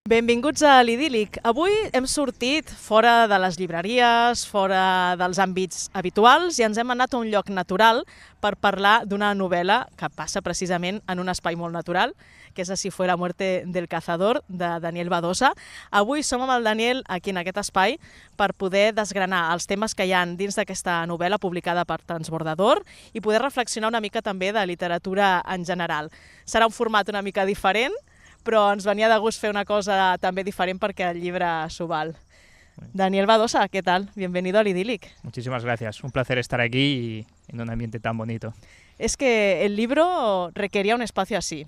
Benvinguts a l'Idíl·lic. Avui hem sortit fora de les llibreries, fora dels àmbits habituals i ens hem anat a un lloc natural per parlar d'una novel·la que passa precisament en un espai molt natural, que és Así fue la muerte del cazador, de Daniel Badosa. Avui som amb el Daniel aquí en aquest espai per poder desgranar els temes que hi ha dins d'aquesta novel·la publicada per Transbordador i poder reflexionar una mica també de literatura en general. Serà un format una mica diferent, però ens venia de gust fer una cosa també diferent perquè el llibre s'ho val. Daniel Badosa, ¿qué tal? Bienvenido al Idíl·lic. Muchísimas gracias, un placer estar aquí y en un ambiente tan bonito. Es que el libro requería un espacio así.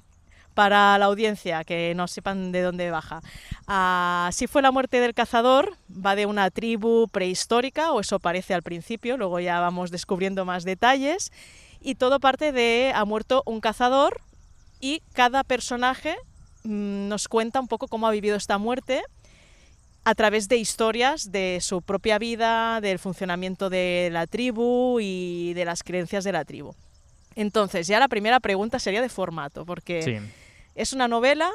Para la audiencia, que no sepan de dónde baja. Así fue la muerte del cazador, va de una tribu prehistórica, o eso parece al principio, luego ya vamos descubriendo más detalles, y todo parte de ha muerto un cazador y cada personaje nos cuenta un poco cómo ha vivido esta muerte a través de historias de su propia vida, del funcionamiento de la tribu y de las creencias de la tribu. Entonces, ya la primera pregunta sería de formato, porque Sí. es una novela,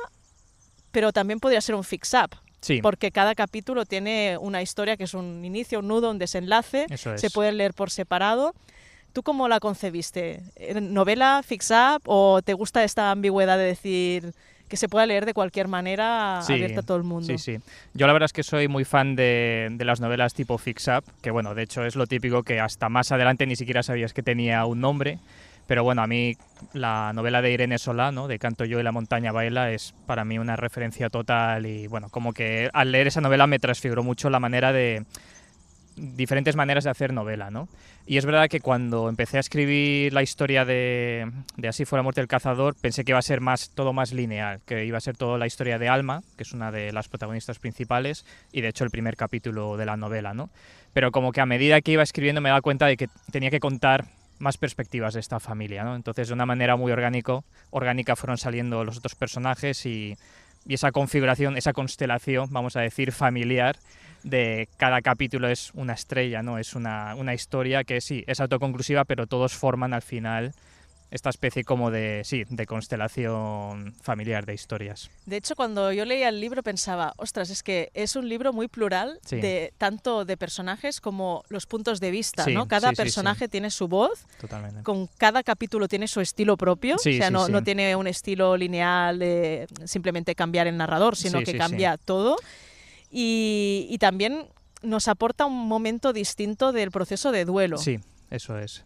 pero también podría ser un fix-up, Sí, porque cada capítulo tiene una historia que es un inicio, un nudo, un desenlace, eso es. se pueden leer por separado. ¿Tú cómo la concebiste? ¿Novela, fix-up o te gusta esta ambigüedad de decir que se pueda leer de cualquier manera, Sí, abierta a todo el mundo? Sí, sí. Yo la verdad es que soy muy fan de las novelas tipo fix-up, que bueno, de hecho es lo típico que hasta más adelante ni siquiera sabías que tenía un nombre. Pero bueno, a mí la novela de Irene Solá, ¿no?, de Canto yo y la montaña baila, es para mí una referencia total y bueno, como que al leer esa novela me transfiguró mucho la manera de diferentes maneras de hacer novela, ¿no? Y es verdad que cuando empecé a escribir la historia de Así fue la muerte del cazador, pensé que iba a ser todo más lineal, que iba a ser toda la historia de Alma, que es una de las protagonistas principales, y de hecho el primer capítulo de la novela, ¿no? Pero como que a medida que iba escribiendo me daba cuenta de que tenía que contar más perspectivas de esta familia, ¿no? Entonces de una manera muy orgánica fueron saliendo los otros personajes y esa configuración, esa constelación, vamos a decir, familiar, de cada capítulo es una estrella, ¿no? Es una historia que sí, es autoconclusiva, pero todos forman al final esta especie como de constelación familiar de historias. De hecho, cuando yo leía el libro pensaba, ostras, es que es un libro muy plural, Sí. tanto de personajes como los puntos de vista, Sí, ¿no? Cada sí, sí, personaje tiene su voz, Totalmente. con cada capítulo tiene su estilo propio, Sí, o sea, sí, no, sí. no tiene un estilo lineal de simplemente cambiar el narrador, sino Sí, que sí, cambia todo. Y también nos aporta un momento distinto del proceso de duelo. Sí, eso es.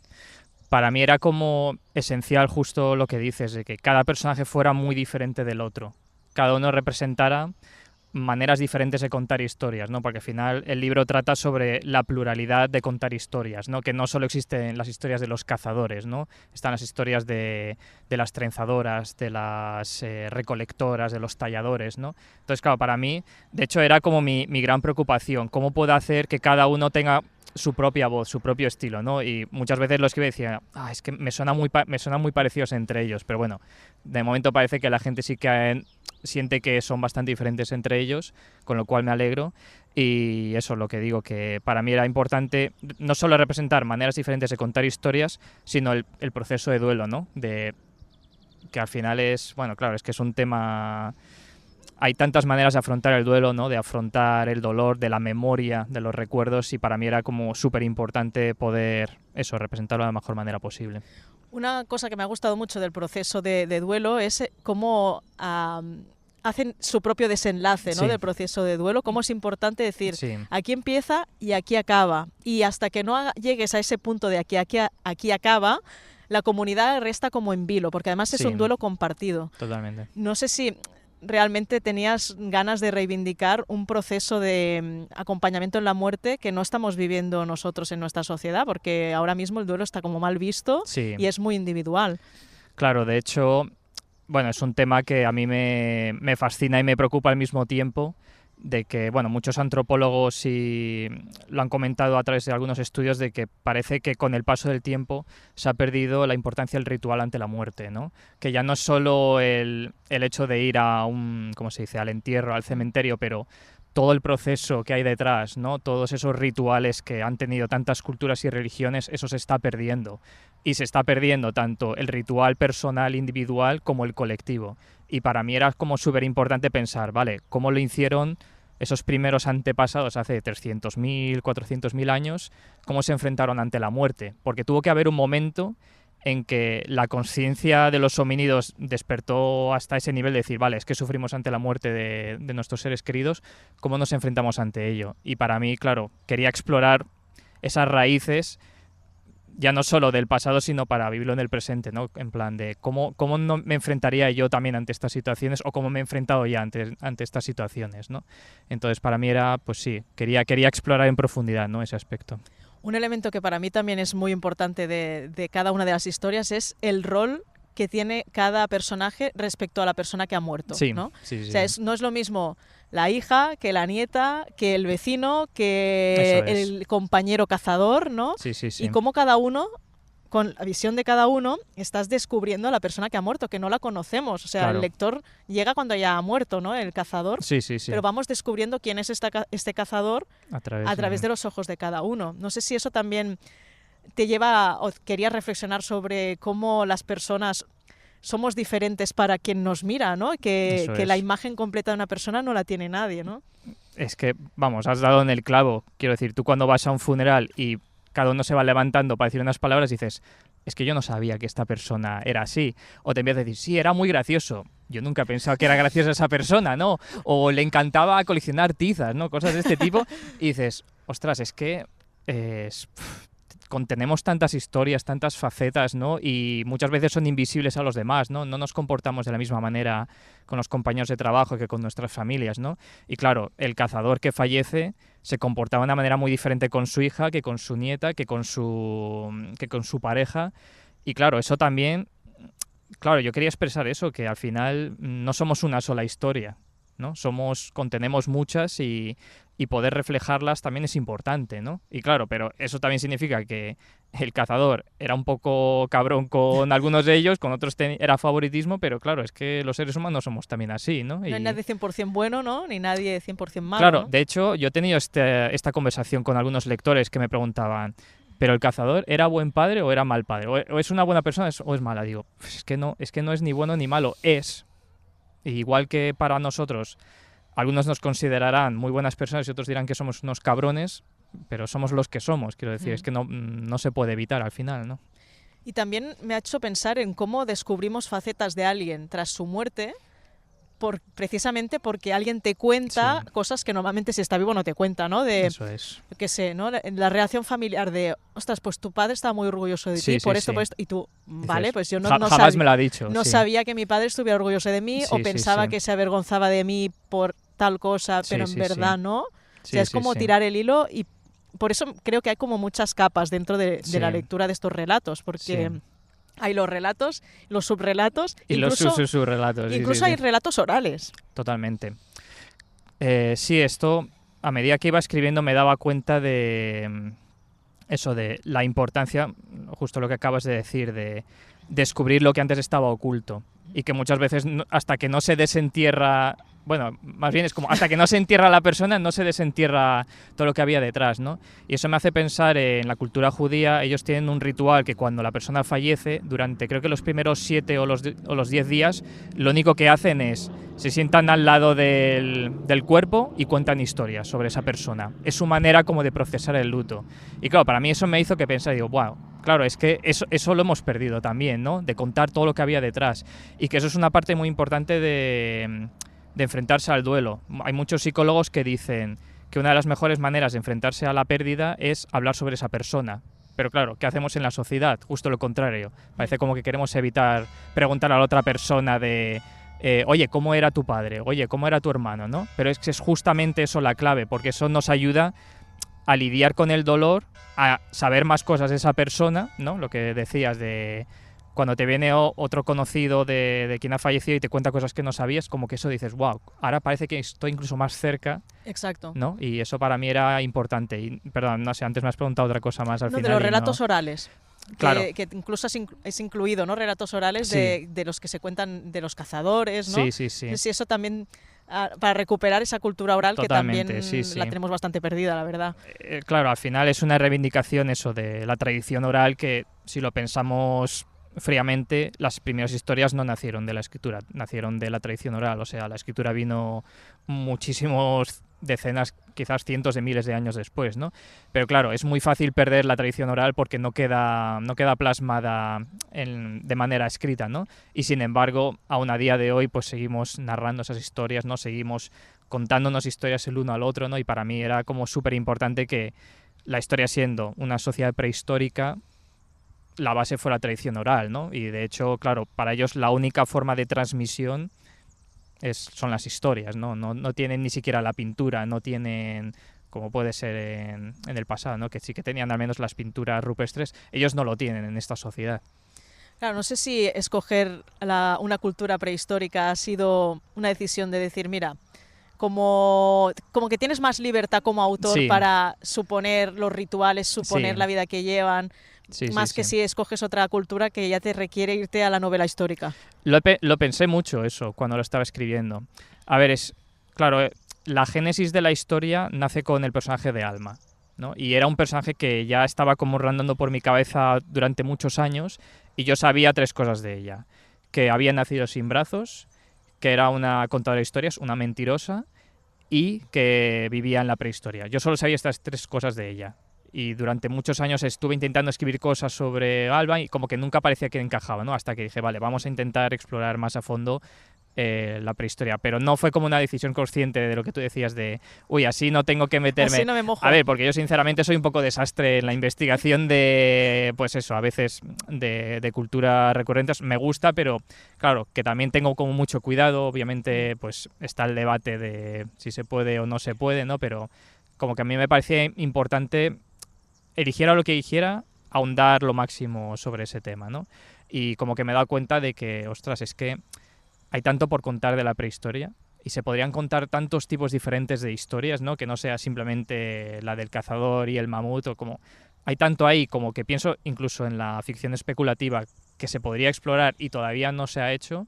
Para mí era como esencial justo lo que dices, de que cada personaje fuera muy diferente del otro. Cada uno representara maneras diferentes de contar historias, ¿no? Porque al final el libro trata sobre la pluralidad de contar historias, ¿no? Que no solo existen las historias de los cazadores, ¿no? Están las historias de las trenzadoras, de las recolectoras, de los talladores, ¿no? Entonces, claro, para mí, de hecho, era como mi gran preocupación, cómo puedo hacer que cada uno tenga su propia voz, su propio estilo, ¿no? Y muchas veces lo escribí y decía, es que me suenan muy parecidos entre ellos, pero bueno, de momento parece que la gente sí que siente que son bastante diferentes entre ellos, con lo cual me alegro. Y eso es lo que digo, que para mí era importante no solo representar maneras diferentes de contar historias, sino el proceso de duelo, ¿no? De que al final es, bueno, claro, es que es un tema... Hay tantas maneras de afrontar el duelo, ¿no? De afrontar el dolor, de la memoria, de los recuerdos, y para mí era como súper importante poder representarlo de la mejor manera posible. Una cosa que me ha gustado mucho del proceso de duelo es cómo hacen su propio desenlace, ¿no? Sí. Del proceso de duelo, cómo es importante decir, Sí. aquí empieza y aquí acaba. Y hasta que no llegues a ese punto de aquí acaba, la comunidad resta como en vilo, porque además es Sí. un duelo compartido. Totalmente. No sé si realmente tenías ganas de reivindicar un proceso de acompañamiento en la muerte que no estamos viviendo nosotros en nuestra sociedad, porque ahora mismo el duelo está como mal visto Sí. y es muy individual. Claro, de hecho, bueno, es un tema que a mí me fascina y me preocupa al mismo tiempo, de que, bueno, muchos antropólogos sí lo han comentado a través de algunos estudios, de que parece que con el paso del tiempo se ha perdido la importancia del ritual ante la muerte, ¿no? Que ya no es solo el hecho de ir a ¿cómo se dice?, al entierro, al cementerio, pero todo el proceso que hay detrás, ¿no? Todos esos rituales que han tenido tantas culturas y religiones, eso se está perdiendo. Y se está perdiendo tanto el ritual personal, individual, como el colectivo. Y para mí era como súper importante pensar, vale, ¿cómo lo hicieron esos primeros antepasados hace 300.000, 400.000 años? ¿Cómo se enfrentaron ante la muerte? Porque tuvo que haber un momento en que la conciencia de los homínidos despertó hasta ese nivel de decir, vale, es que sufrimos ante la muerte de nuestros seres queridos, ¿cómo nos enfrentamos ante ello? Y para mí, claro, quería explorar esas raíces, ya no solo del pasado, sino para vivirlo en el presente, ¿no? En plan de cómo no me enfrentaría yo también ante estas situaciones o cómo me he enfrentado ya ante estas situaciones, ¿no? Entonces, para mí era, pues sí, quería explorar en profundidad, ¿no? Ese aspecto. Un elemento que para mí también es muy importante de cada una de las historias es el rol que tiene cada personaje respecto a la persona que ha muerto, Sí, ¿no? sí, sí. O sea, no es lo mismo la hija que la nieta, que el vecino, que el compañero cazador, ¿no? Sí, sí, sí. Y cómo cada uno, con la visión de cada uno, estás descubriendo a la persona que ha muerto, que no la conocemos. O sea, Claro. el lector llega cuando ya ha muerto, ¿no? El cazador. Sí, sí, sí. Pero vamos descubriendo quién es este cazador a través de los ojos de cada uno. No sé si eso también te lleva, o querías reflexionar sobre cómo las personas somos diferentes para quien nos mira, ¿no? Que la imagen completa de una persona no la tiene nadie, ¿no? Es que, vamos, has dado en el clavo. Quiero decir, tú cuando vas a un funeral y cada uno se va levantando para decir unas palabras, dices, es que yo no sabía que esta persona era así. O te empiezas a decir, sí, era muy gracioso. Yo nunca he pensado que era graciosa esa persona, ¿no? O le encantaba coleccionar tizas, ¿no? Cosas de este tipo. Y dices, ostras, es que contenemos tantas historias, tantas facetas, ¿no? Y muchas veces son invisibles a los demás, ¿no? No nos comportamos de la misma manera con los compañeros de trabajo que con nuestras familias, ¿no? Y claro, el cazador que fallece se comportaba de una manera muy diferente con su hija, que con su nieta, que con su pareja. Y claro, eso también... Claro, yo quería expresar eso, que al final no somos una sola historia, ¿no? Contenemos muchas y poder reflejarlas también es importante, ¿no? Y claro, pero eso también significa que el cazador era un poco cabrón con algunos de ellos, con otros era favoritismo, pero claro, es que los seres humanos somos también así, ¿no? No hay nadie 100% bueno, ¿no? Ni nadie 100% malo, claro, ¿no? De hecho, yo he tenido esta conversación con algunos lectores que me preguntaban, ¿pero el cazador era buen padre o era mal padre? ¿O es una buena persona o es mala? Digo, pues es que no es ni bueno ni malo, es. Igual que para nosotros, algunos nos considerarán muy buenas personas y otros dirán que somos unos cabrones, pero somos los que somos, quiero decir, es que no se puede evitar al final, ¿no? Y también me ha hecho pensar en cómo descubrimos facetas de alguien tras su muerte, precisamente porque alguien te cuenta cosas que normalmente si está vivo no te cuenta, ¿no? Eso es. Qué sé, ¿no? La relación familiar de, ostras, pues tu padre estaba muy orgulloso de ti, por esto, y tú, vale, dices, pues yo no jamás me lo ha dicho. No sabía que mi padre estuviera orgulloso de mí, o pensaba que se avergonzaba de mí por tal cosa, pero en verdad no. O sea, es como tirar el hilo, y por eso creo que hay como muchas capas dentro de la lectura de estos relatos, porque... Hay los relatos, los subrelatos, y incluso, los subrelatos. Incluso hay relatos orales. Totalmente. Sí, esto, a medida que iba escribiendo, me daba cuenta de eso, de la importancia, justo lo que acabas de decir, de descubrir lo que antes estaba oculto. Y que muchas veces, hasta que no se desentierra... Bueno, más bien es como hasta que no se entierra la persona, no se desentierra todo lo que había detrás, ¿no? Y eso me hace pensar en la cultura judía. Ellos tienen un ritual que cuando la persona fallece, durante creo que los primeros 7 o los 10 días, lo único que hacen es se sientan al lado del cuerpo y cuentan historias sobre esa persona. Es su manera como de procesar el luto. Y claro, para mí eso me hizo que pensar, digo, wow, claro, es que eso lo hemos perdido también, ¿no? De contar todo lo que había detrás. Y que eso es una parte muy importante de enfrentarse al duelo. Hay muchos psicólogos que dicen que una de las mejores maneras de enfrentarse a la pérdida es hablar sobre esa persona. Pero claro, ¿qué hacemos en la sociedad? Justo lo contrario. Parece como que queremos evitar preguntar a la otra persona de oye, ¿cómo era tu padre? Oye, ¿cómo era tu hermano? ¿No? Pero es que es justamente eso la clave, porque eso nos ayuda a lidiar con el dolor, a saber más cosas de esa persona, ¿no? Lo que decías de... Cuando te viene otro conocido de quien ha fallecido y te cuenta cosas que no sabías, como que eso dices, wow, ahora parece que estoy incluso más cerca. Exacto. ¿No? Y eso para mí era importante. Y, perdón, no sé, antes me has preguntado otra cosa más al final. De los relatos orales. Claro. Que incluso es incluido, ¿no? Relatos orales de los que se cuentan de los cazadores, ¿no? Sí. Sí, eso también... para recuperar esa cultura oral. Totalmente, que también la tenemos bastante perdida, la verdad. Claro, al final es una reivindicación eso de la tradición oral que, si lo pensamos fríamente, las primeras historias no nacieron de la escritura, nacieron de la tradición oral. O sea, la escritura vino muchísimos decenas, quizás cientos de miles de años después, ¿no? Pero claro, es muy fácil perder la tradición oral porque no queda plasmada de manera escrita, ¿no? Y sin embargo, aún a día de hoy, pues seguimos narrando esas historias, ¿no? Seguimos contándonos historias el uno al otro, ¿no? Y para mí era como súper importante que la historia, siendo una sociedad prehistórica, la base fue la tradición oral, ¿no? Y de hecho, claro, para ellos la única forma de transmisión son las historias, ¿no? No tienen ni siquiera la pintura, no tienen, como puede ser en el pasado, ¿no? Que sí que tenían al menos las pinturas rupestres, ellos no lo tienen en esta sociedad. Claro, no sé si escoger una cultura prehistórica ha sido una decisión de decir, mira, como que tienes más libertad como autor Sí. para suponer los rituales, suponer Sí. la vida que llevan, Sí, más sí, que sí. si escoges otra cultura que ya te requiere irte a la novela histórica. Lo pensé mucho eso cuando lo estaba escribiendo. A ver, claro, la génesis de la historia nace con el personaje de Alma, ¿no? Y era un personaje que ya estaba como rondando por mi cabeza durante muchos años, y yo sabía 3 cosas de ella: que había nacido sin brazos, que era una contadora de historias, una mentirosa, y que vivía en la prehistoria. Yo solo sabía estas 3 cosas de ella. Y durante muchos años estuve intentando escribir cosas sobre Alba y como que nunca parecía que encajaba, ¿no? Hasta que dije, vale, vamos a intentar explorar más a fondo la prehistoria. Pero no fue como una decisión consciente de lo que tú decías de, uy, así no tengo que meterme. Así no me mojo. A ver, porque yo sinceramente soy un poco desastre en la investigación de, pues eso, a veces de culturas recurrentes. Me gusta, pero claro, que también tengo como mucho cuidado. Obviamente, pues está el debate de si se puede o no se puede, ¿no? Pero como que a mí me parecía importante, eligiera lo que eligiera, ahondar lo máximo sobre ese tema, ¿no? Y como que me he dado cuenta de que, ostras, es que hay tanto por contar de la prehistoria y se podrían contar tantos tipos diferentes de historias, ¿no? Que no sea simplemente la del cazador y el mamut, o como hay tanto ahí, como que pienso incluso en la ficción especulativa que se podría explorar y todavía no se ha hecho.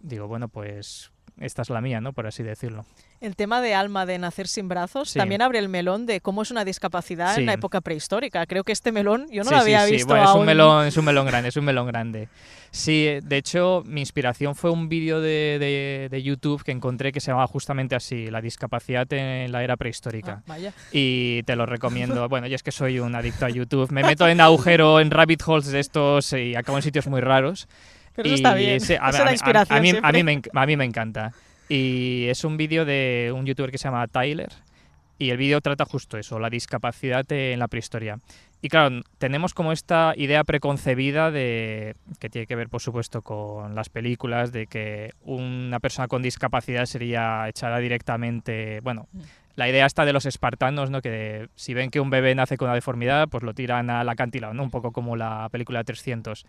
Digo, bueno, pues esta es la mía, ¿no? Por así decirlo. El tema de Alma, de nacer sin brazos, Sí. también abre el melón de cómo es una discapacidad Sí. en la época prehistórica. Creo que este melón yo no Sí, lo había sí, sí. visto Bueno, aún. es un melón grande, es un melón grande. Sí, de hecho, mi inspiración fue un vídeo de YouTube que encontré que se llamaba justamente así, La discapacidad en la era prehistórica. Ah, vaya. Y te lo recomiendo. Bueno, yo es que soy un adicto a YouTube. Me meto en agujero, en rabbit holes de estos y acabo en sitios muy raros. Pero eso está bien. Sí, Eso da inspiración a siempre. mí me encanta. Y es un vídeo de un youtuber que se llama Tyler. Y el vídeo trata justo eso, la discapacidad en la prehistoria. Y claro, tenemos como esta idea preconcebida que tiene que ver, por supuesto, con las películas, de que una persona con discapacidad sería echada directamente. Bueno, la idea está de los espartanos, ¿no? Que si ven que un bebé nace con una deformidad, pues lo tiran al acantilado, ¿no? Un poco como la película 300.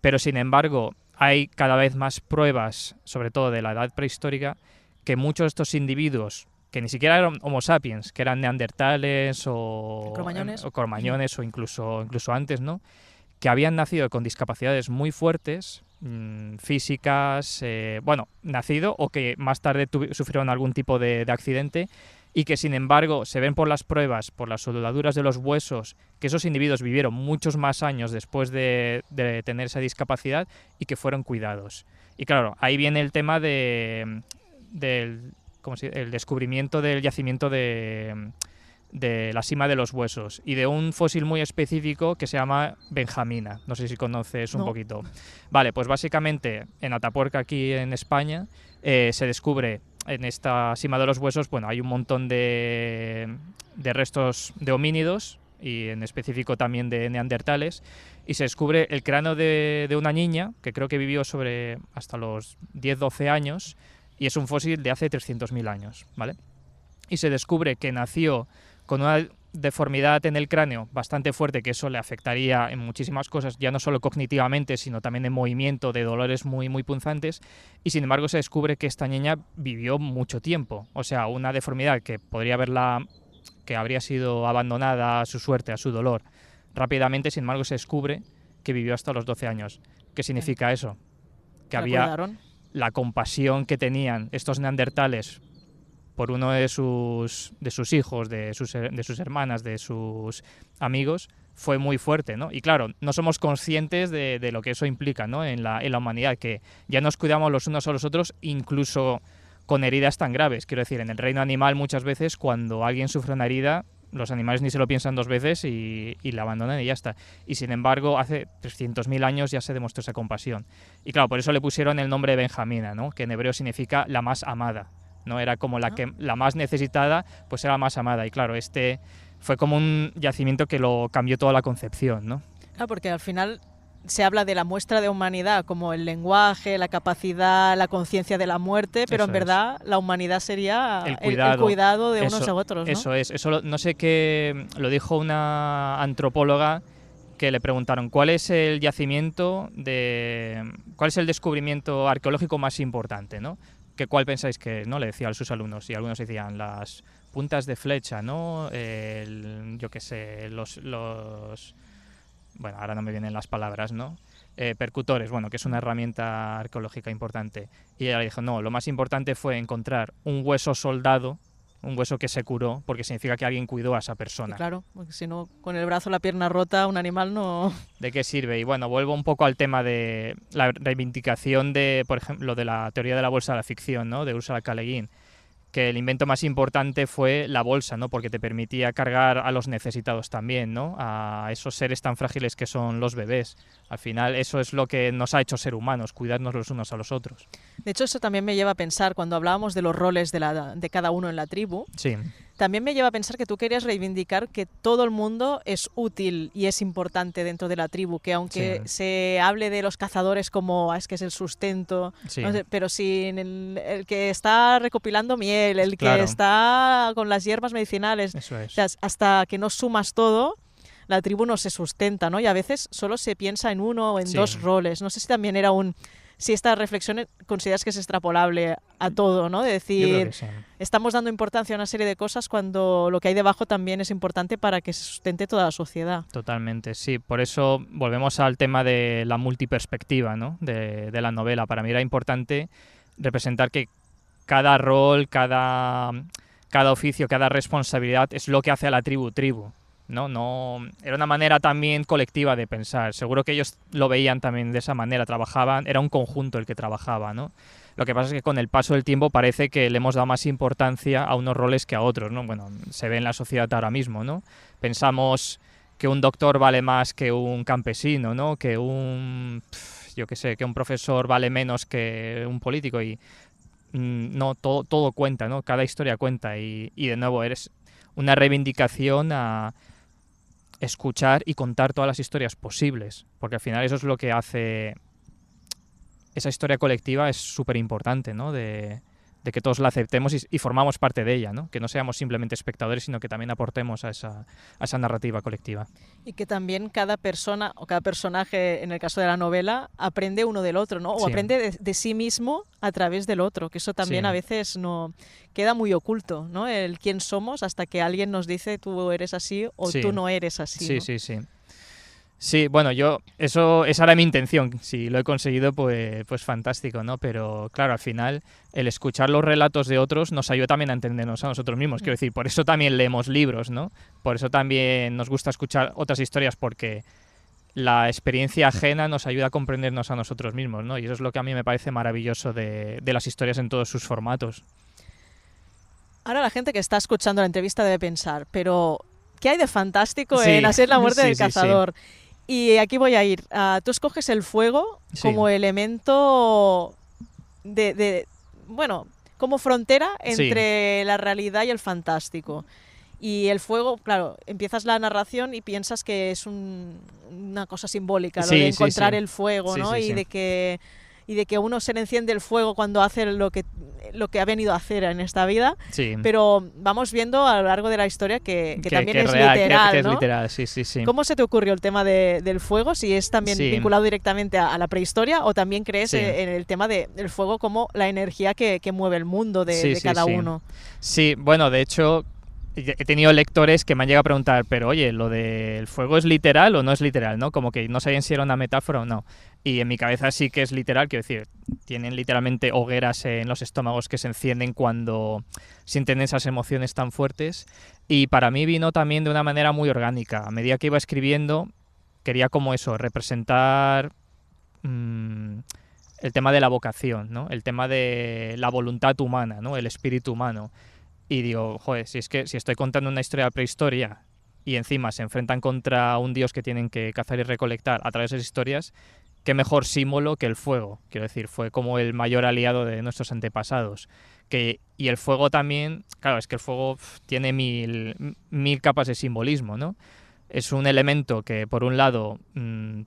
Pero sin embargo, hay cada vez más pruebas, sobre todo de la edad prehistórica, que muchos de estos individuos, que ni siquiera eran Homo sapiens, que eran neandertales o cromañones o incluso antes, ¿no? Que habían nacido con discapacidades muy fuertes, físicas, nacido o que más tarde sufrieron algún tipo de accidente, y que sin embargo se ven por las pruebas, por las soldaduras de los huesos, que esos individuos vivieron muchos más años después de tener esa discapacidad y que fueron cuidados. Y claro, ahí viene el tema del el descubrimiento del yacimiento de la sima de los huesos y de un fósil muy específico que se llama Benjamina. No sé si conoces un poquito. Vale, pues básicamente en Atapuerca, aquí en España, se descubre en esta cima de los huesos, bueno, hay un montón de restos de homínidos y en específico también de neandertales, y se descubre el cráneo de una niña que creo que vivió hasta los 10-12 años, y es un fósil de hace 300.000 años, ¿vale? Y se descubre que nació con una deformidad en el cráneo bastante fuerte, que eso le afectaría en muchísimas cosas, ya no solo cognitivamente, sino también en movimiento, de dolores muy, muy punzantes, y sin embargo se descubre que esta niña vivió mucho tiempo, o sea, una deformidad que que habría sido abandonada a su suerte, a su dolor, rápidamente. Sin embargo se descubre que vivió hasta los 12 años. ¿Qué significa eso? Que había la compasión que tenían estos neandertales por uno de sus hijos, de sus hermanas, de sus amigos, fue muy fuerte, ¿no? Y claro, no somos conscientes de lo que eso implica, ¿no? En la humanidad, que ya nos cuidamos los unos a los otros, incluso con heridas tan graves. Quiero decir, en el reino animal muchas veces cuando alguien sufre una herida, los animales ni se lo piensan dos veces y la abandonan y ya está. Y sin embargo, hace 300.000 años ya se demostró esa compasión. Y claro, por eso le pusieron el nombre de Benjamina, ¿no? Que en hebreo significa la más amada, ¿no? Era como la más necesitada, pues era la más amada. Y claro, este fue como un yacimiento que lo cambió toda la concepción, ¿no? Claro, porque al final se habla de la muestra de humanidad como el lenguaje, la capacidad, la conciencia de la muerte, pero en verdad la humanidad sería el cuidado de unos a otros, ¿no? Eso es. Eso no sé qué lo dijo una antropóloga que le preguntaron cuál es el descubrimiento arqueológico más importante, ¿no? ¿Cuál pensáis que es? ¿No? Le decía a sus alumnos, y algunos decían las puntas de flecha, ¿no? Yo qué sé, bueno, ahora no me vienen las palabras, ¿no? Percutores, bueno, que es una herramienta arqueológica importante. Y ella dijo, no, lo más importante fue encontrar un hueso soldado, un hueso que se curó, porque significa que alguien cuidó a esa persona. Y claro, porque si no, con el brazo o la pierna rota, un animal no... ¿De qué sirve? Y bueno, vuelvo un poco al tema de la reivindicación de, por ejemplo, de la teoría de la bolsa de la ficción, ¿no? De Ursula K. Le Guin, que el invento más importante fue la bolsa, ¿no? Porque te permitía cargar a los necesitados también, ¿no? A esos seres tan frágiles que son los bebés. Al final eso es lo que nos ha hecho ser humanos, cuidarnos los unos a los otros. De hecho, eso también me lleva a pensar, cuando hablábamos de los roles de cada uno en la tribu, sí. También me lleva a pensar que tú querías reivindicar que todo el mundo es útil y es importante dentro de la tribu, que aunque se hable de los cazadores como es que es el sustento, no sé, pero sin el que está recopilando miel, el que está con las hierbas medicinales, eso es. O sea, hasta que no sumas todo, la tribu no se sustenta, ¿no? Y a veces solo se piensa en uno o en dos roles. No sé si también era si esta reflexión consideras que es extrapolable a todo, ¿no? De decir, estamos dando importancia a una serie de cosas cuando lo que hay debajo también es importante para que se sustente toda la sociedad. Totalmente, sí. Por eso volvemos al tema de la multiperspectiva, ¿no? de la novela. Para mí era importante representar que cada rol, cada oficio, cada responsabilidad es lo que hace a la tribu. No, era una manera también colectiva de pensar. Seguro que ellos lo veían también de esa manera, trabajaban, era un conjunto el que trabajaba, ¿no? Lo que pasa es que con el paso del tiempo parece que le hemos dado más importancia a unos roles que a otros, ¿no? Bueno, se ve en la sociedad ahora mismo, ¿no? Pensamos que un doctor vale más que un campesino, ¿no? Que que un profesor vale menos que un político y no, todo cuenta, ¿no? Cada historia cuenta y de nuevo eres una reivindicación a escuchar y contar todas las historias posibles, porque al final eso es lo que hace esa historia colectiva, es súper importante, ¿no? De que todos la aceptemos y formamos parte de ella, ¿no? Que no seamos simplemente espectadores, sino que también aportemos a esa narrativa colectiva. Y que también cada persona o cada personaje, en el caso de la novela, aprende uno del otro, ¿no? O aprende de sí mismo a través del otro, que eso también a veces no queda muy oculto, ¿no? El quién somos hasta que alguien nos dice tú eres así o tú no eres así, ¿no? Sí. Sí, bueno, esa era mi intención. Si lo he conseguido, pues fantástico, ¿no? Pero claro, al final, el escuchar los relatos de otros nos ayuda también a entendernos a nosotros mismos. Quiero decir, por eso también leemos libros, ¿no? Por eso también nos gusta escuchar otras historias, porque la experiencia ajena nos ayuda a comprendernos a nosotros mismos, ¿no? Y eso es lo que a mí me parece maravilloso de las historias en todos sus formatos. Ahora la gente que está escuchando la entrevista debe pensar, pero ¿qué hay de fantástico en hacer la muerte del cazador? Y aquí voy a ir. Tú escoges el fuego como elemento como frontera entre la realidad y el fantástico. Y el fuego, claro, empiezas la narración y piensas que es una cosa simbólica, lo de encontrar el fuego, ¿no? Y de que uno se le enciende el fuego cuando hace lo que ha venido a hacer en esta vida, pero vamos viendo a lo largo de la historia que también es real, literal, que ¿no? Es literal, sí. ¿Cómo se te ocurrió el tema del fuego? Si es también vinculado directamente a la prehistoria o también crees en el tema del fuego como la energía que mueve el mundo de cada uno. Sí, bueno, de hecho he tenido lectores que me han llegado a preguntar, pero oye, ¿lo del fuego es literal o no es literal, no? Como que no sabían si era una metáfora o no. Y en mi cabeza sí que es literal, quiero decir, tienen literalmente hogueras en los estómagos que se encienden cuando sienten esas emociones tan fuertes. Y para mí vino también de una manera muy orgánica. A medida que iba escribiendo, quería como eso, representar el tema de la vocación, ¿no? El tema de la voluntad humana, ¿no? El espíritu humano. Y digo, joder, si es que si estoy contando una historia de prehistoria y encima se enfrentan contra un dios que tienen que cazar y recolectar a través de esas historias, qué mejor símbolo que el fuego. Quiero decir, fue como el mayor aliado de nuestros antepasados. Y el fuego también, claro, es que el fuego tiene mil capas de simbolismo, ¿no? Es un elemento que, por un lado,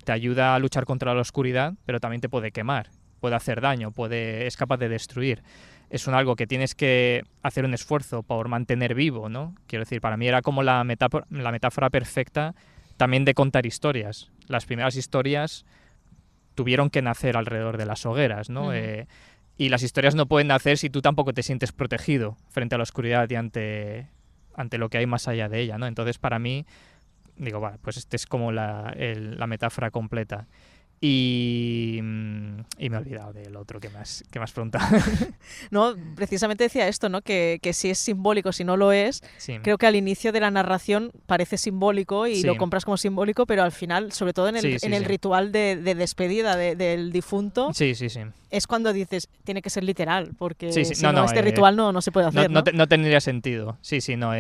te ayuda a luchar contra la oscuridad, pero también te puede quemar, puede hacer daño, es capaz de destruir. Es algo que tienes que hacer un esfuerzo por mantener vivo, ¿no? Quiero decir, para mí era como la metáfora perfecta también de contar historias. Las primeras historias tuvieron que nacer alrededor de las hogueras, ¿no? Y las historias no pueden nacer si tú tampoco te sientes protegido frente a la oscuridad y ante lo que hay más allá de ella, ¿no? Entonces, para mí, digo, vale, pues este es como la metáfora completa. Y me he olvidado del otro que me has preguntado. No, precisamente decía esto, ¿no? Que si es simbólico, si no lo es, Sí. creo que al inicio de la narración parece simbólico y Sí. lo compras como simbólico, pero al final, sobre todo en el, Sí. ritual de despedida del difunto, Sí. es cuando dices, tiene que ser literal, porque Sí. si no, este ritual no se puede hacer, No tendría sentido. Sí, no,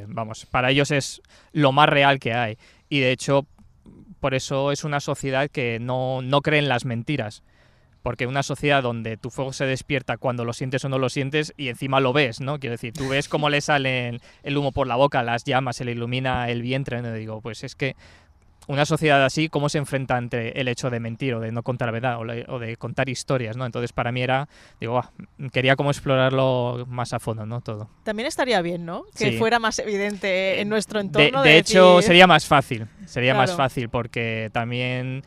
vamos, para ellos es lo más real que hay. Y de hecho, por eso es una sociedad que no cree en las mentiras. Porque una sociedad donde tu fuego se despierta cuando lo sientes o no lo sientes y encima lo ves, ¿no? Quiero decir, tú ves cómo le sale el humo por la boca, las llamas, se le ilumina el vientre, ¿no? Digo, pues es que una sociedad así, ¿cómo se enfrenta entre el hecho de mentir o de no contar verdad o de contar historias, ¿no? Entonces, para mí quería como explorarlo más a fondo, ¿no? Todo. También estaría bien, ¿no? Que Sí. fuera más evidente en nuestro entorno. De hecho, sería más fácil. Claro. Más fácil porque también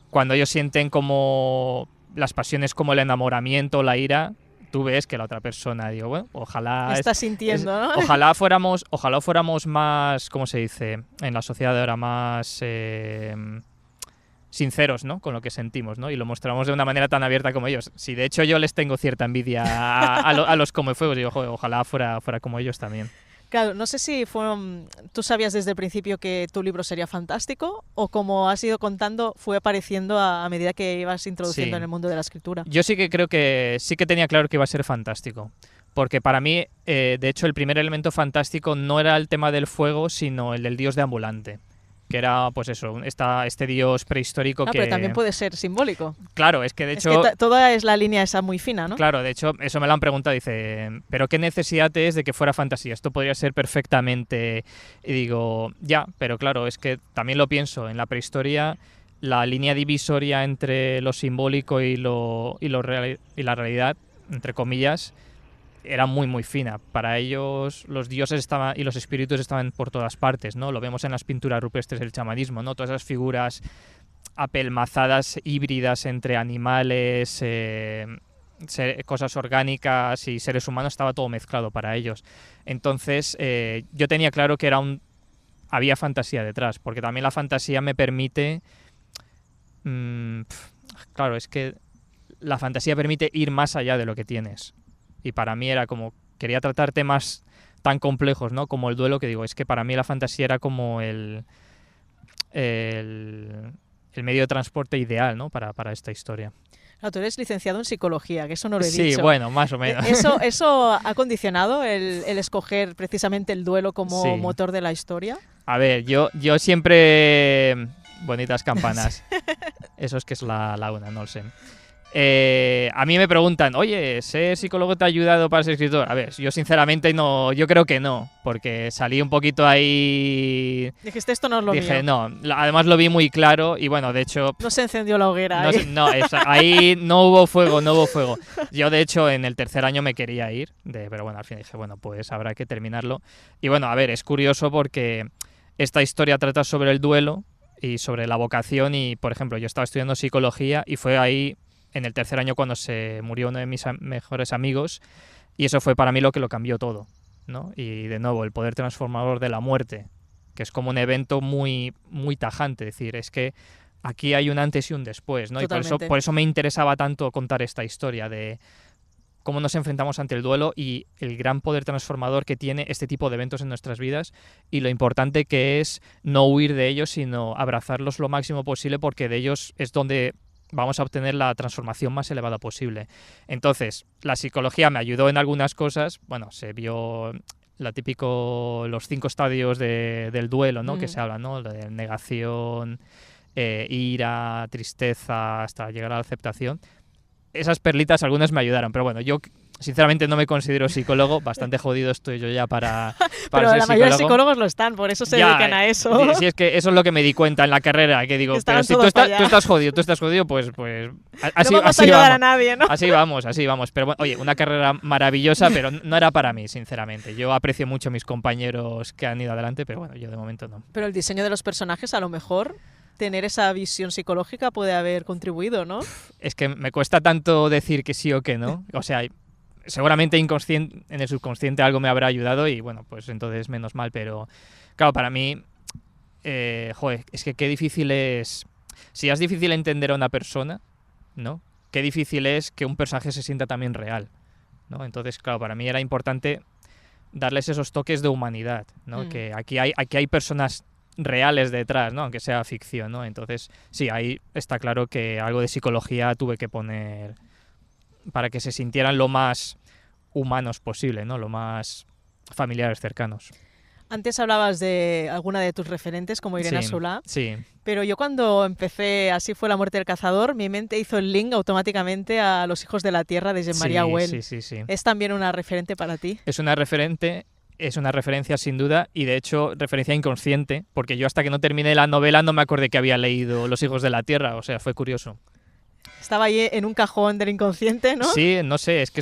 cuando ellos sienten como las pasiones como el enamoramiento, la ira, tú ves que la otra persona, digo, bueno, ojalá... Está sintiendo, ¿no? Ojalá fuéramos más, ¿cómo se dice? En la sociedad de ahora, más sinceros, ¿no? Con lo que sentimos, ¿no? Y lo mostramos de una manera tan abierta como ellos. Si de hecho yo les tengo cierta envidia a los comefuegos, digo, joder, ojalá fuera como ellos también. Claro, no sé si tú sabías desde el principio que tu libro sería fantástico o como has ido contando fue apareciendo a medida que ibas introduciendo en el mundo de la escritura. Yo sí que creo que sí que tenía claro que iba a ser fantástico, porque para mí, de hecho, el primer elemento fantástico no era el tema del fuego, sino el del dios deambulante, que era, pues eso, este dios prehistórico que... Pero también puede ser simbólico. Claro, es que de hecho... toda es la línea esa muy fina, ¿no? Claro, de hecho, eso me lo han preguntado, dice, ¿pero qué necesidad es de que fuera fantasía? Esto podría ser perfectamente... Y digo, ya, pero claro, es que también lo pienso, en la prehistoria la línea divisoria entre lo simbólico y la realidad, entre comillas, era muy muy fina. Para ellos los dioses y los espíritus estaban por todas partes, ¿no? Lo vemos en las pinturas rupestres del chamanismo, ¿no? Todas esas figuras apelmazadas, híbridas entre animales, cosas orgánicas y seres humanos, estaba todo mezclado para ellos. Entonces yo tenía claro que había fantasía detrás, porque también la fantasía me permite... claro, es que la fantasía permite ir más allá de lo que tienes. Y para mí era como, quería tratar temas tan complejos, ¿no? Como el duelo, que digo, es que para mí la fantasía era como el medio de transporte ideal, ¿no? Para esta historia. Claro, tú eres licenciado en psicología, que eso no lo he dicho. Sí, bueno, más o menos. ¿Eso ha condicionado el escoger precisamente el duelo como motor de la historia? A ver, yo siempre... Bonitas campanas. Eso es que es la una, no lo sé. A mí me preguntan, oye, ¿ser psicólogo te ha ayudado para ser escritor? A ver, yo sinceramente no, yo creo que no, porque salí un poquito ahí... Dijiste, esto no es lo mío. Dije, no, además lo vi muy claro y bueno, de hecho... No se encendió la hoguera. Ahí no hubo fuego. Yo de hecho en el tercer año me quería ir, pero bueno, al fin dije, bueno, pues habrá que terminarlo. Y bueno, a ver, es curioso porque esta historia trata sobre el duelo y sobre la vocación y, por ejemplo, yo estaba estudiando psicología y fue ahí... en el tercer año cuando se murió uno de mis mejores amigos y eso fue para mí lo que lo cambió todo, ¿no? Y de nuevo, el poder transformador de la muerte, que es como un evento muy, muy tajante, es decir, es que aquí hay un antes y un después, ¿no? Y Totalmente. por eso me interesaba tanto contar esta historia de cómo nos enfrentamos ante el duelo y el gran poder transformador que tiene este tipo de eventos en nuestras vidas y lo importante que es no huir de ellos, sino abrazarlos lo máximo posible, porque de ellos es donde vamos a obtener la transformación más elevada posible. Entonces, la psicología me ayudó en algunas cosas. Bueno, se vio los 5 estadios del duelo, ¿no? Que se habla, ¿no? De negación, ira, tristeza, hasta llegar a la aceptación. Esas perlitas algunas me ayudaron, pero bueno, yo sinceramente no me considero psicólogo, bastante jodido estoy yo ya para Pero ser la mayoría de psicólogo. psicólogos lo están, por eso se dedican a eso. Sí, es que eso es lo que me di cuenta en la carrera, que digo, Estaban pero si todos para allá. tú estás jodido, pues así, No vamos a así ayudar a vamos. nadie, ¿no? Así vamos. Pero bueno, oye, una carrera maravillosa, pero no era para mí, sinceramente. Yo aprecio mucho a mis compañeros que han ido adelante, pero bueno, yo de momento no. Pero el diseño de los personajes, a lo mejor, tener esa visión psicológica puede haber contribuido, ¿no? Es que me cuesta tanto decir que sí o que no. O sea, seguramente en el subconsciente algo me habrá ayudado y bueno, pues entonces menos mal, pero claro, para mí, es que qué difícil es... Si es difícil entender a una persona, ¿no? Qué difícil es que un personaje se sienta también real, ¿no? Entonces, claro, para mí era importante darles esos toques de humanidad, ¿no? Que aquí hay personas reales detrás, ¿no? Aunque sea ficción, ¿no? Entonces, sí, ahí está claro que algo de psicología tuve que poner para que se sintieran lo más humanos posible, ¿no? Lo más familiares, cercanos. Antes hablabas de alguna de tus referentes, como Irene Solá, sí. pero yo cuando empecé Así fue la muerte del cazador, mi mente hizo el link automáticamente a Los hijos de la tierra de Jean-Marie Well. Sí. ¿Es también una referente para ti? Es una referencia sin duda y de hecho referencia inconsciente, porque yo hasta que no terminé la novela no me acordé que había leído Los hijos de la tierra, o sea, fue curioso. Estaba ahí en un cajón del inconsciente, ¿no? Sí, no sé, es que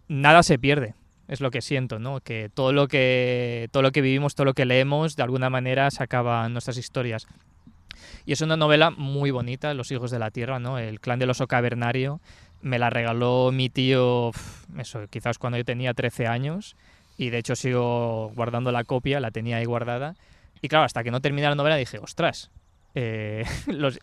nada se pierde, es lo que siento, ¿no? Que todo lo que vivimos, todo lo que leemos, de alguna manera se acaban nuestras historias. Y es una novela muy bonita, Los hijos de la tierra, ¿no? El clan del oso cavernario. Me la regaló mi tío, quizás cuando yo tenía 13 años, y de hecho sigo guardando la copia, la tenía ahí guardada. Y claro, hasta que no terminé la novela dije, ostras,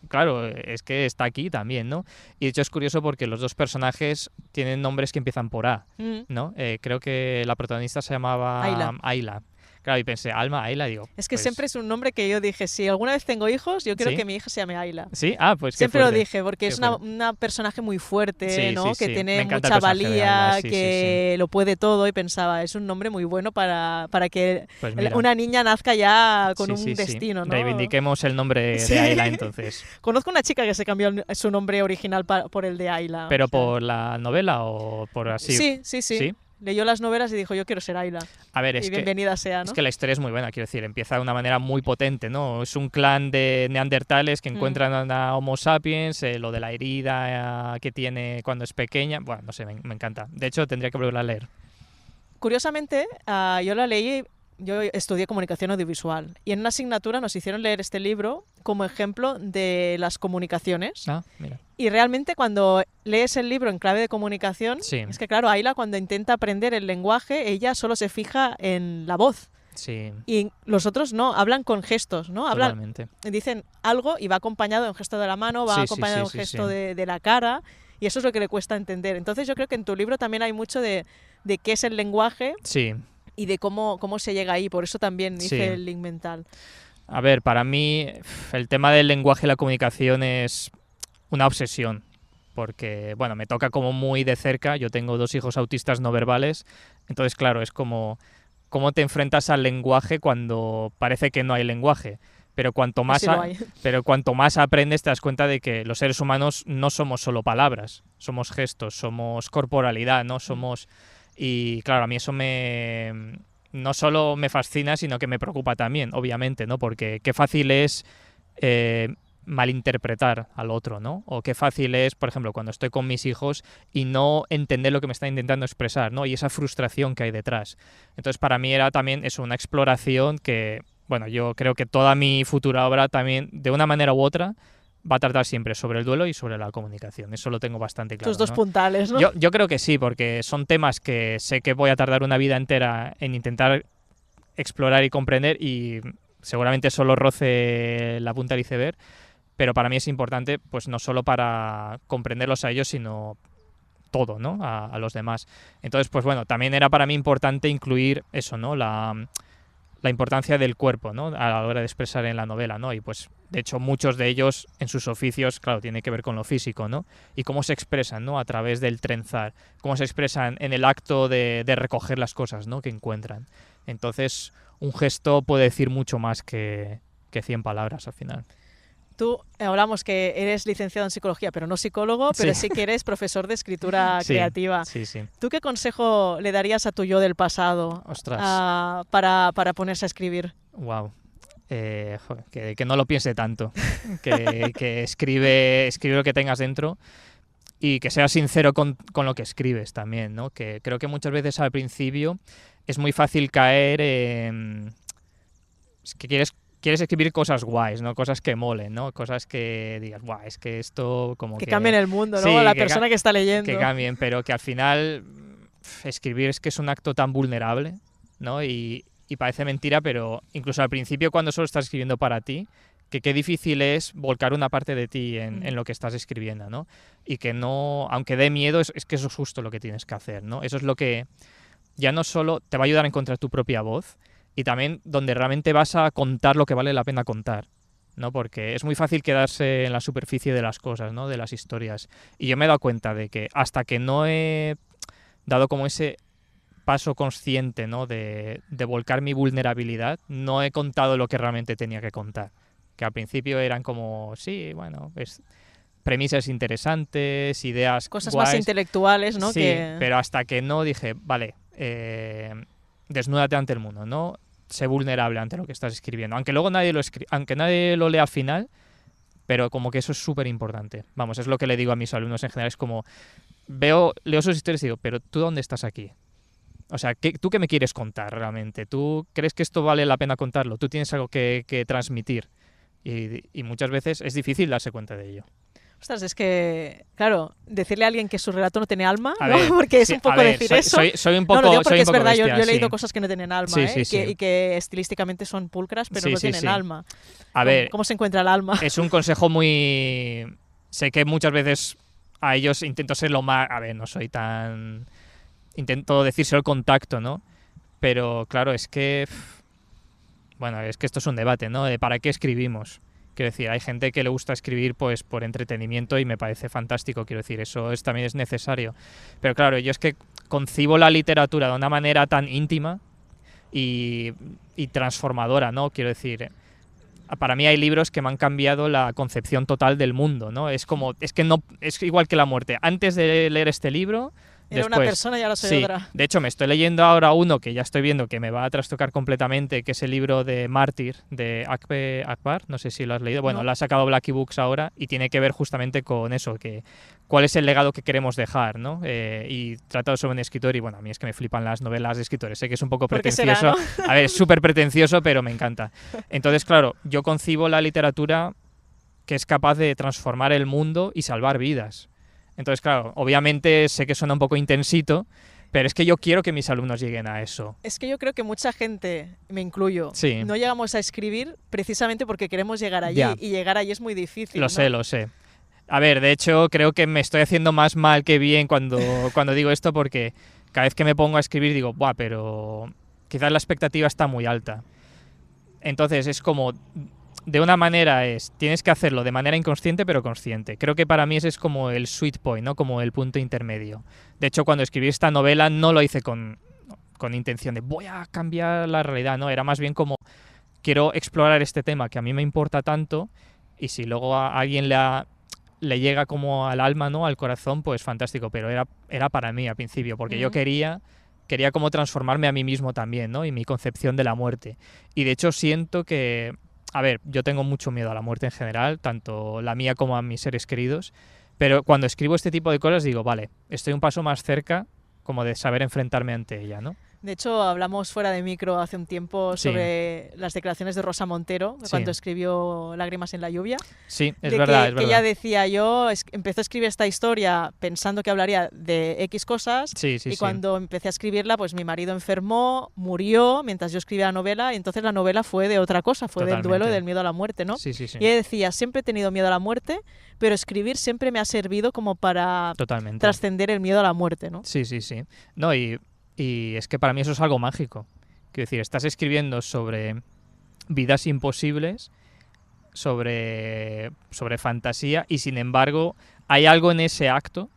claro, es que está aquí también, ¿no? Y de hecho es curioso porque los dos personajes tienen nombres que empiezan por A, ¿no? Creo que la protagonista se llamaba Ayla. Claro, y pensé, Alma, Ayla, digo... Es que pues... siempre es un nombre que yo dije, si alguna vez tengo hijos, yo quiero que mi hija se llame Ayla. ¿Sí? Pues siempre lo dije, porque es una personaje muy fuerte, ¿no? Que tiene mucha valía, que lo puede todo, y pensaba, es un nombre muy bueno para que pues una niña nazca ya con un destino, ¿no? Reivindiquemos el nombre de Ayla, entonces. Conozco una chica que se cambió su nombre original por el de Ayla. ¿Pero por la novela o por así? Sí. Leyó las novelas y dijo, yo quiero ser Ayla. A ver, y bienvenida sea, ¿no? Es que la historia es muy buena, quiero decir, empieza de una manera muy potente, ¿no? Es un clan de neandertales que encuentran a Homo sapiens, lo de la herida que tiene cuando es pequeña, bueno, no sé, me encanta. De hecho, tendría que volverla a leer. Curiosamente, yo la leí, yo estudié comunicación audiovisual y en una asignatura nos hicieron leer este libro como ejemplo de las comunicaciones. Mira. Y realmente cuando lees el libro en clave de comunicación, es que claro, Ayla cuando intenta aprender el lenguaje, ella solo se fija en la voz. Sí. Y los otros no, hablan con gestos, ¿no? Totalmente. Dicen algo y va acompañado de un gesto de la mano, va acompañado de un gesto de la cara, y eso es lo que le cuesta entender. Entonces yo creo que en tu libro también hay mucho de qué es el lenguaje y de cómo se llega ahí, por eso también hice el link mental. A ver, para mí el tema del lenguaje y la comunicación es una obsesión, porque, bueno, me toca como muy de cerca, yo tengo 2 hijos autistas no verbales, entonces, claro, es como cómo te enfrentas al lenguaje cuando parece que no hay lenguaje, pero cuanto más aprendes te das cuenta de que los seres humanos no somos solo palabras, somos gestos, somos corporalidad, ¿no? Y claro, a mí eso no solo me fascina, sino que me preocupa también, obviamente, ¿no? Porque qué fácil es malinterpretar al otro, ¿no? O qué fácil es, por ejemplo, cuando estoy con mis hijos y no entender lo que me están intentando expresar, ¿no? Y esa frustración que hay detrás. Entonces, para mí era también eso, una exploración que, bueno, yo creo que toda mi futura obra también, de una manera u otra, va a tratar siempre sobre el duelo y sobre la comunicación. Eso lo tengo bastante claro. Tus dos puntales, ¿no? Yo creo que sí, porque son temas que sé que voy a tardar una vida entera en intentar explorar y comprender y seguramente solo roce la punta del iceberg, pero para mí es importante, pues no solo para comprenderlos a ellos, sino todo, ¿no? A los demás. Entonces, pues bueno, también era para mí importante incluir eso, ¿no? La importancia del cuerpo, ¿no? A la hora de expresar en la novela, ¿no? Y pues, de hecho, muchos de ellos en sus oficios, claro, tiene que ver con lo físico, ¿no? Y cómo se expresan, ¿no? A través del trenzar, cómo se expresan en el acto de recoger las cosas, ¿no? Que encuentran. Entonces, un gesto puede decir mucho más que 100 palabras al final. Tú hablamos que eres licenciado en psicología, pero no psicólogo, pero sí que eres profesor de escritura creativa. Sí, sí. ¿Tú qué consejo le darías a tu yo del pasado para ponerse a escribir? Wow. Que no lo piense tanto, que escribe lo que tengas dentro y que seas sincero con lo que escribes también, ¿no? Que creo que muchas veces al principio es muy fácil caer en... Es que quieres escribir cosas guays, ¿no? Cosas que molen, ¿no? Cosas que digas, guau, es que esto como que... cambien el mundo, ¿no? Sí, A la persona que está leyendo. Que cambien, pero que al final escribir es que es un acto tan vulnerable, ¿no? Y parece mentira, pero incluso al principio cuando solo estás escribiendo para ti, que qué difícil es volcar una parte de ti en lo que estás escribiendo, ¿no? Y que no, aunque dé miedo, es que eso es justo lo que tienes que hacer, ¿no? Eso es lo que ya no solo te va a ayudar a encontrar tu propia voz, y también donde realmente vas a contar lo que vale la pena contar, ¿no? Porque es muy fácil quedarse en la superficie de las cosas, ¿no? De las historias. Y yo me he dado cuenta de que hasta que no he dado como ese paso consciente, ¿no? De volcar mi vulnerabilidad, no he contado lo que realmente tenía que contar. Que al principio eran como, sí, bueno, pues premisas interesantes, ideas cosas guays, más intelectuales, ¿no? Sí, pero hasta que no dije, vale, desnúdate ante el mundo, ¿no? Sé vulnerable ante lo que estás escribiendo. Aunque luego aunque nadie lo lea al final, pero como que eso es súper importante. Vamos, es lo que le digo a mis alumnos en general, es como, leo sus historias y digo, pero ¿tú dónde estás aquí? O sea, ¿tú qué me quieres contar realmente? ¿Tú crees que esto vale la pena contarlo? ¿Tú tienes algo que transmitir? Y muchas veces es difícil darse cuenta de ello. Ostras, es que, claro, decirle a alguien que su relato no tiene alma, ¿no? Ver, porque es un poco decir eso. Soy un poco no, lo digo porque es verdad, bestia, yo he leído cosas que no tienen alma, y que estilísticamente son pulcras, pero no tienen alma. ¿Cómo se encuentra el alma? Es un consejo muy... Sé que muchas veces a ellos intento ser lo más... A ver, no soy tan... Intento decírselo al contacto, ¿no? Pero claro, es que... Bueno, es que esto es un debate, ¿no? De para qué escribimos. Quiero decir, hay gente que le gusta escribir pues por entretenimiento y me parece fantástico, quiero decir, eso también es necesario. Pero claro, yo es que concibo la literatura de una manera tan íntima y transformadora, ¿no? Quiero decir, para mí hay libros que me han cambiado la concepción total del mundo, ¿no? Es igual que la muerte. Antes de leer este libro... Era una persona y ahora soy otra. De hecho, me estoy leyendo ahora uno que ya estoy viendo que me va a trastocar completamente, que es el libro de Mártir, de Akbar, no sé si lo has leído. Bueno, lo ha sacado Blackie Books ahora y tiene que ver justamente con eso, que cuál es el legado que queremos dejar, ¿no? Y trata sobre un escritor y, bueno, a mí es que me flipan las novelas de escritores. Sé que es un poco pretencioso. ¿No? A ver, es súper pretencioso, pero me encanta. Entonces, claro, yo concibo la literatura que es capaz de transformar el mundo y salvar vidas. Entonces, claro, obviamente sé que suena un poco intensito, pero es que yo quiero que mis alumnos lleguen a eso. Es que yo creo que mucha gente, me incluyo, no llegamos a escribir precisamente porque queremos llegar allí, y llegar allí es muy difícil. Lo sé. A ver, de hecho, creo que me estoy haciendo más mal que bien cuando digo esto, porque cada vez que me pongo a escribir digo, buah, pero quizás la expectativa está muy alta. Entonces es como... De una manera tienes que hacerlo de manera inconsciente pero consciente. Creo que para mí ese es como el sweet point, ¿no? Como el punto intermedio. De hecho, cuando escribí esta novela no lo hice con intención de voy a cambiar la realidad, ¿no? Era más bien como quiero explorar este tema que a mí me importa tanto y si luego a alguien le llega como al alma, ¿no? Al corazón, pues fantástico. Pero era para mí al principio, porque yo quería como transformarme a mí mismo también, ¿no? Y mi concepción de la muerte. Y de hecho siento que... A ver, yo tengo mucho miedo a la muerte en general, tanto la mía como a mis seres queridos, pero cuando escribo este tipo de cosas digo, vale, estoy un paso más cerca como de saber enfrentarme ante ella, ¿no? De hecho, hablamos fuera de micro hace un tiempo Sí. sobre las declaraciones de Rosa Montero, Sí. cuando escribió Lágrimas en la lluvia. Sí, es de verdad, que, es que verdad. ella decía, empecé a escribir esta historia pensando que hablaría de X cosas, Sí, sí, y sí. cuando empecé a escribirla, pues mi marido enfermó, murió mientras yo escribía la novela, y entonces la novela fue de otra cosa, fue del duelo y Totalmente. del miedo a la muerte, ¿no? Sí, sí, sí. Y ella decía, siempre he tenido miedo a la muerte, pero escribir siempre me ha servido como para Totalmente. trascender el miedo a la muerte, ¿no? Sí, sí, sí. No, y es que para mí eso es algo mágico. Quiero decir, estás escribiendo sobre vidas imposibles, sobre fantasía, y sin embargo hay algo en ese acto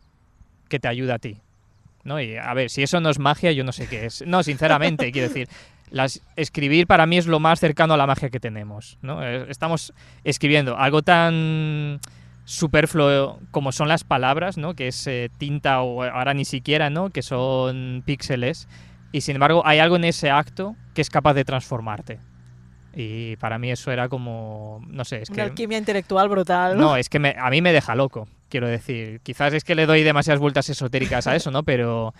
que te ayuda a ti, ¿no? Y a ver, si eso no es magia, yo no sé qué es. No, sinceramente, quiero decir, escribir para mí es lo más cercano a la magia que tenemos, ¿no? Estamos escribiendo algo tan superfluo como son las palabras, ¿no? Que es tinta, o ahora ni siquiera, ¿no? Que son píxeles, y sin embargo hay algo en ese acto que es capaz de transformarte. Y para mí eso era como, no sé, es Una que... alquimia intelectual brutal, ¿no? No, es que a mí me deja loco, quiero decir. Quizás es que le doy demasiadas vueltas esotéricas a eso, ¿no? Pero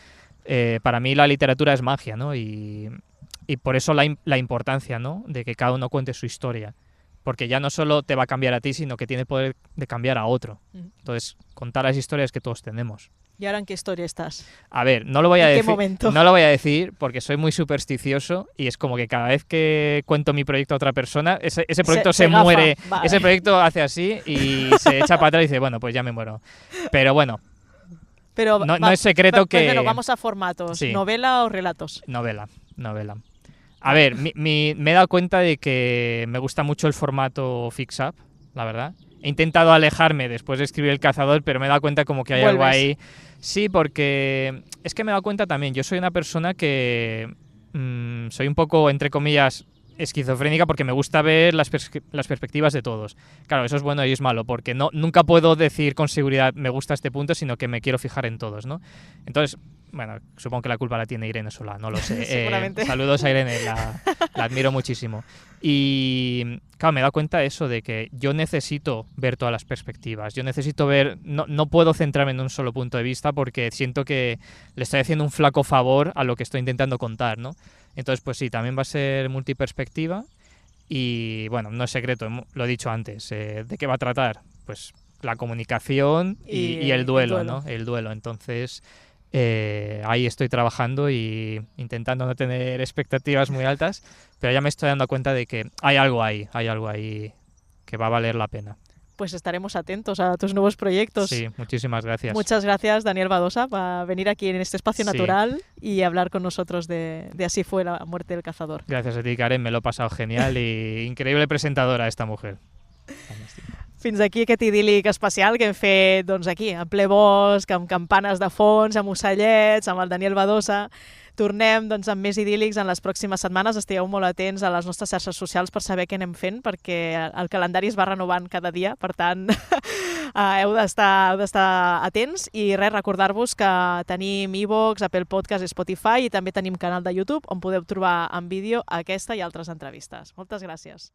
para mí la literatura es magia, ¿no? Y por eso la importancia, ¿no? De que cada uno cuente su historia. Porque ya no solo te va a cambiar a ti, sino que tiene poder de cambiar a otro. Entonces, contar las historias que todos tenemos. ¿Y ahora en qué historia estás? A ver, no lo voy a ¿En qué decir. momento? No lo voy a decir porque soy muy supersticioso, y es como que cada vez que cuento mi proyecto a otra persona, ese proyecto se gafa. muere. Vale. Ese proyecto hace así y se echa para atrás y dice, bueno, pues ya me muero. Pero bueno, Pero no es secreto que... Bueno, vamos a formatos. Sí. ¿Novela o relatos? Novela. A ver, me he dado cuenta de que me gusta mucho el formato fix-up, la verdad. He intentado alejarme después de escribir El Cazador, pero me he dado cuenta como que hay algo ¿Vuelves? ahí. Sí, porque es que me he dado cuenta también, yo soy una persona que soy un poco, entre comillas, esquizofrénica, porque me gusta ver las perspectivas de todos. Claro, eso es bueno y es malo, porque nunca puedo decir con seguridad me gusta este punto, sino que me quiero fijar en todos, ¿no? Entonces, bueno, supongo que la culpa la tiene Irene Solá, no lo sé. Seguramente. Saludos a Irene, la admiro muchísimo. Y claro, me he dado cuenta de eso, de que yo necesito ver todas las perspectivas. Yo necesito ver, no puedo centrarme en un solo punto de vista, porque siento que le estoy haciendo un flaco favor a lo que estoy intentando contar, ¿no? Entonces, pues sí, también va a ser multiperspectiva. Y bueno, no es secreto, lo he dicho antes. ¿De qué va a tratar? Pues la comunicación y el duelo, ¿no? El duelo. Entonces, ahí estoy trabajando y intentando no tener expectativas muy altas, pero ya me estoy dando cuenta de que hay algo ahí que va a valer la pena. Pues estaremos atentos a tus nuevos proyectos. Sí, muchísimas gracias. Muchas gracias, Daniel Badosa, por venir aquí en este espacio natural y hablar con nosotros de Así fue la muerte del cazador. Gracias a ti, Karen, me lo he pasado genial y increïble presentadora esta mujer. Fins aquí aquest idíl·lic especial que hem fet doncs, aquí, a ple bosc, amb campanes de fons, amb ocellets, amb el Daniel Badosa. Tornem doncs, amb més idíl·lics en les pròximes setmanes. Estigueu molt atents a les nostres xarxes socials per saber què anem fent, perquè el calendari es va renovant cada dia, per tant heu d'estar atents. I res, recordar-vos que tenim iVoox, Apple Podcast i Spotify, i també tenim canal de YouTube on podeu trobar en vídeo aquesta i altres entrevistes. Moltes gràcies.